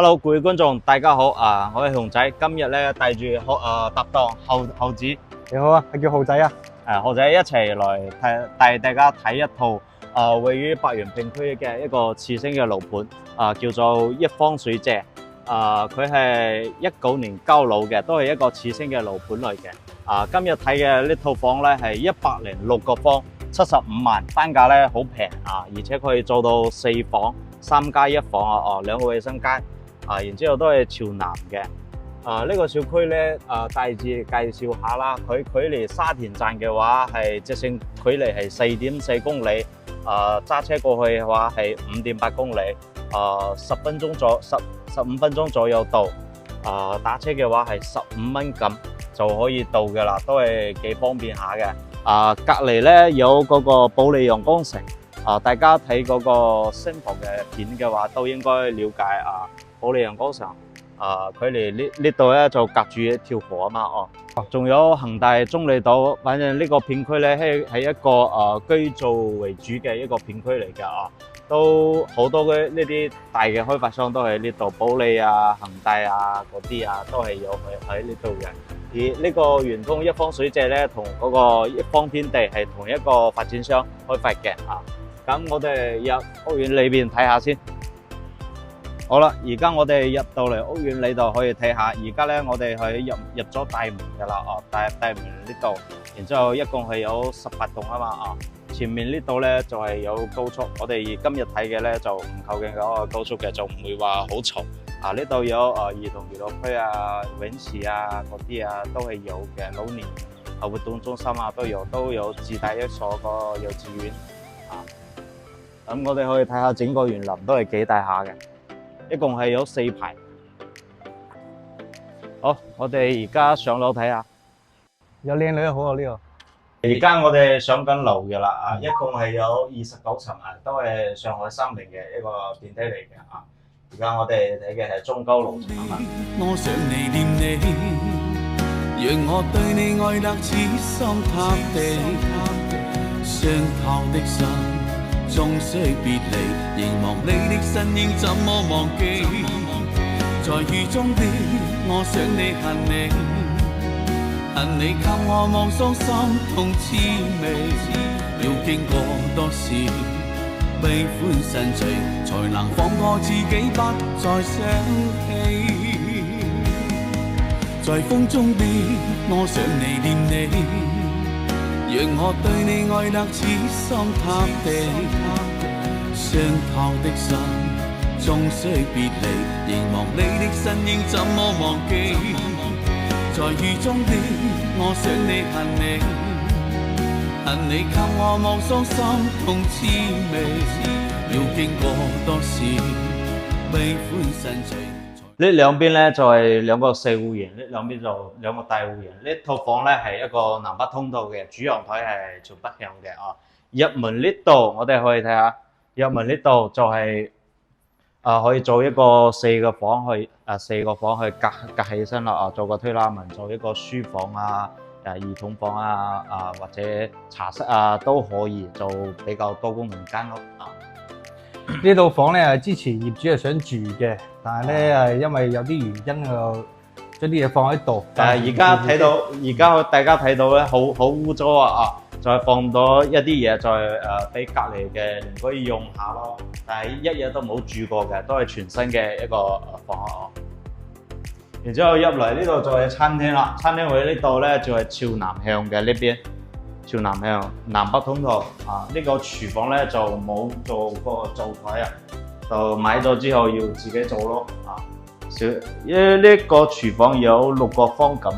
Hello，各位觀眾，大家好啊！我係熊仔，今日咧帶住搭檔猴子，你好啊，係叫浩仔啊。猴仔一齊來帶大家睇一套位於白洋淀區嘅一個次星嘅樓盤叫做一方水謝。佢係19年交樓嘅，都係一個次星嘅樓盤嚟嘅。今日睇嘅呢套房咧係106個方，75萬，單價咧好平而且可以做到4房3+1房2個衛生間。然之後都係朝南嘅。呢個小區咧，大致介紹下啦。佢距離沙田站嘅話係直線距離係4.4公里，揸車過去嘅話係5.8公里，15分鐘左右到。打車嘅話係15蚊咁就可以到嘅啦，都係幾方便下嘅。隔離咧有嗰個保利陽光城。大家睇嗰個星房嘅片嘅話，都應該了解保利陽光城。距離呢度咧就隔住一條河啊嘛。仲有恒大中利島，反正呢個片區咧係一個居住為主嘅一個片區嚟嘅。都好多嘅呢啲大嘅開發商都喺呢度，保利恒大嗰啲都係有喺呢度嘅。而呢個圓通一方水謝咧，同嗰個一方天地係同一個發展商開發嘅。咁我哋入屋苑裏邊睇下先。好啦，而家我哋入到嚟屋苑裏度可以睇下。而家咧我哋係入咗大門噶啦。大門呢度，然之後一共係有18棟啊嘛。前面呢度咧就係有高速，我哋今日睇嘅咧就唔靠近嗰個高速嘅，就唔會話好嘈。呢度有兒童娛樂區泳池嗰啲都係有嘅。老年活動中心都有自帶一所個幼稚園。咁我哋可以睇下整個園林都係幾大下嘅，一共係有4排。好，我哋而家上樓睇下。有靚女好啊呢個。而家我哋上緊樓嘅啦，一共係有29層都係上海3零嘅一個電梯嚟嘅。而家我哋睇嘅係中高樓層啊嘛。我想你念你，讓我對你愛得似心塌地，傷透的心終須別離，凝望你的身影怎麼忘記？在雨中的我想你恨你，恨你給我望傷心痛滋味，要經過多少悲歡神隨，才能放過自己不再想起。在風中的我想你念你，讓我對你愛得似心塌地，傷透的心終須別離，凝望你的身影怎麼忘記？在雨中的我想你恨你，恨你給我望傷心痛滋味，要經過多少悲歡神隨。呢兩邊咧就係兩個4戶型，呢兩邊就兩個大戶型。呢套房咧係一個南北通道嘅，主陽台係朝北向嘅。入門呢度我哋可以睇下，入門呢度就係可以做一個4個房去隔起身啦。做個推拉門，做一個書房兒童房或者茶室都可以，做比較多功能間屋。呢套房咧之前業主係想住嘅，但係咧因為有啲原因將啲嘢放喺度。而家大家睇到咧好污糟再放咗一啲嘢，再俾隔離嘅鄰居用下咯。但係一日都冇住過嘅，都係全新嘅一個房。然之後入嚟呢度就係餐廳啦，餐廳位呢度咧就係朝南向嘅呢邊。朝南向南北通道呢個廚房咧就冇做個灶台就買咗之後要自己做咯。呢個廚房有6個方咁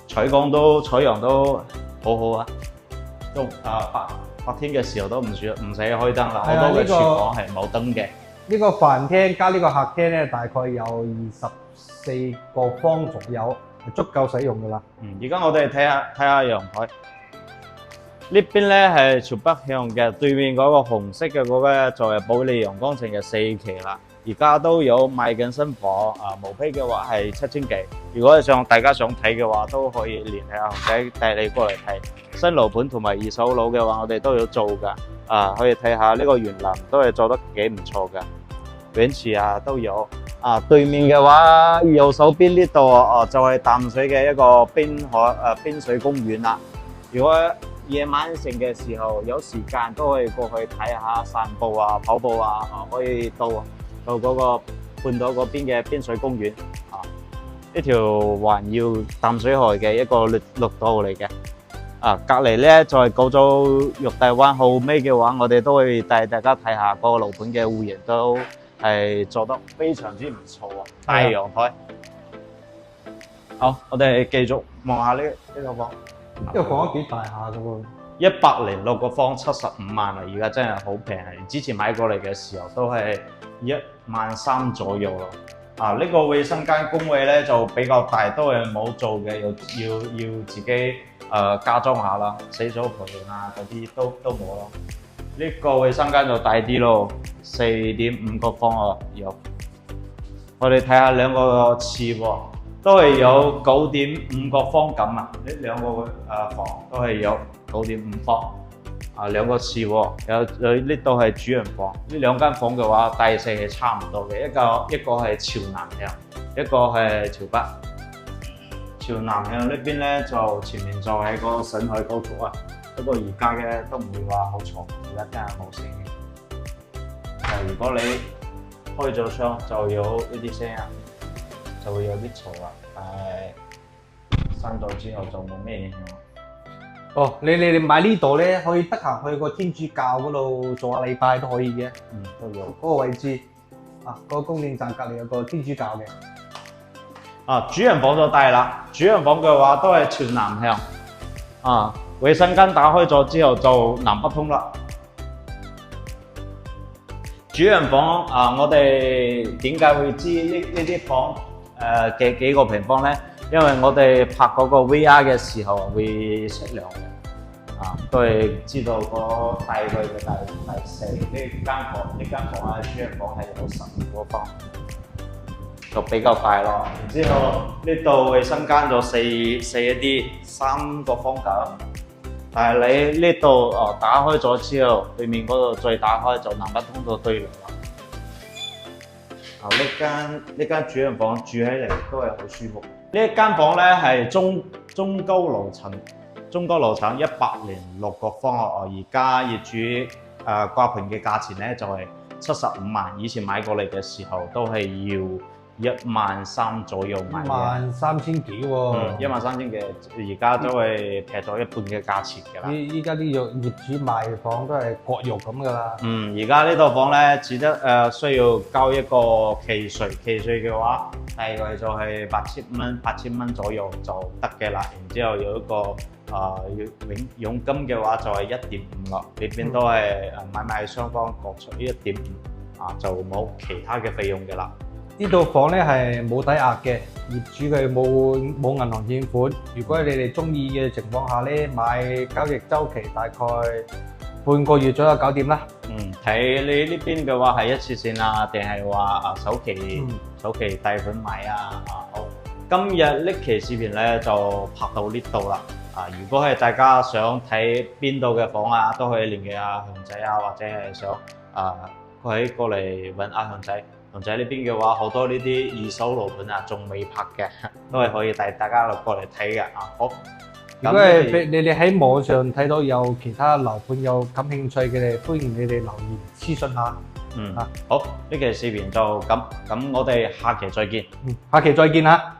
採陽都好好都白天嘅時候都唔使開燈啦。好多嘅廚房係冇燈嘅。呢個飯廳加呢個客廳咧，大概有24個方左右，係足夠使用噶啦。而家我哋睇下陽台，呢邊咧係朝北向嘅，對面嗰個紅色嘅嗰個就係保利陽光城嘅4期啦。而家都有賣緊新房，毛坯嘅話係7000幾。如果大家想睇嘅話，都可以聯繫阿熊仔帶你過嚟睇。新樓盤同埋二手樓嘅話，我哋都有做噶。可以睇下呢個園林都係做得幾唔錯噶。泳池啊都有。對面嘅話，右手邊呢度就係淡水嘅一個邊水公園啦。如果夜晚城嘅時候有時間，都可以過去睇下散步啊、跑步啊，可以到嗰個半島嗰邊嘅邊水公園啊。呢條環繞淡水河嘅一個綠道嚟嘅。隔離咧就係九州玉帝灣，後尾嘅話，我哋都會帶大家睇下嗰個樓盤嘅戶型都係做得非常之唔錯啊！大陽台。好，我哋繼續望下呢個房。呢個房都幾大下嘅喎。 106個方75萬啊！而家真係好平啊！之前買過嚟嘅時候都係13000左右咯。呢個衛生間工位咧就比較大，都係冇做嘅，要自己加裝下啦，洗手盆啊嗰啲都冇咯。呢個衛生間就大啲咯，4.5個方有。我哋睇下兩個廁喎，都係有9.5個方咁啊！呢兩個房都係有9.5方。兩個廁喎，有呢度係主人房。呢兩間房嘅話，大細係差唔多嘅，一個係朝南向，一個係朝北。朝南向呢邊咧就前面就係個沈海高速啊，不過而家嘅都唔會話好嘈，而家真係冇聲嘅。如果你開咗窗就有呢啲聲啊，就會有啲嘈啦，但係閂咗之後就冇咩影響。哦，你哋買呢度咧，可以得閒去個天主教嗰度做下禮拜都可以嘅。都有。嗰個位置嗰個供電站隔離有個天主教嘅。主人房就大啦，主人房嘅話都係朝南向。衛生間打開咗之後就南北通啦。主人房我哋點解會知呢啲房嘅幾個平方咧？因為我哋拍嗰個 VR 嘅時候會測量嘅，都係知道個大概嘅大細。呢間房主人房係有15個方，就比較大咯。然之後呢度衛生間就細一啲，3個方格。但係你呢度打開咗之後，對面嗰度再打開就南北通到對流啦。呢間主人房住起嚟都係好舒服。呢一間房咧係中高樓層106個方而家業主掛盤嘅價錢咧就係75萬，以前買過嚟嘅時候都係要13000左右買嘅。13000幾喎？13000幾，而家都係劈咗一半嘅價錢㗎啦。依家啲業主賣房都係割肉咁㗎啦。而家呢套房咧只得需要交一個契稅，契稅嘅話大概就係8000蚊左右就得嘅啦。然之後有一個佣金嘅話就係1.5啦，呢邊都係買賣雙方各出1.5，就冇其他嘅費用嘅啦。呢套房咧係冇抵押嘅，業主佢冇銀行欠款。如果你哋中意嘅情況下咧，買交易周期大概半個月左右搞掂啦。睇你呢邊嘅話係一次性啊，定係話首期貸款買啊？好，今日呢期視頻咧就拍到呢度啦。如果係大家想睇邊度嘅房啊，都可以聯繫阿向仔啊，或者係想過嚟揾阿向仔。向仔呢邊嘅話，好多呢啲二手樓盤啊，仲未拍嘅，都係可以帶大家過嚟睇嘅。好，如果係你哋喺網上睇到有其他樓盤有感興趣嘅，歡迎你哋留言諮詢下。好，呢期視頻就咁，我哋下期再見。下期再見啦。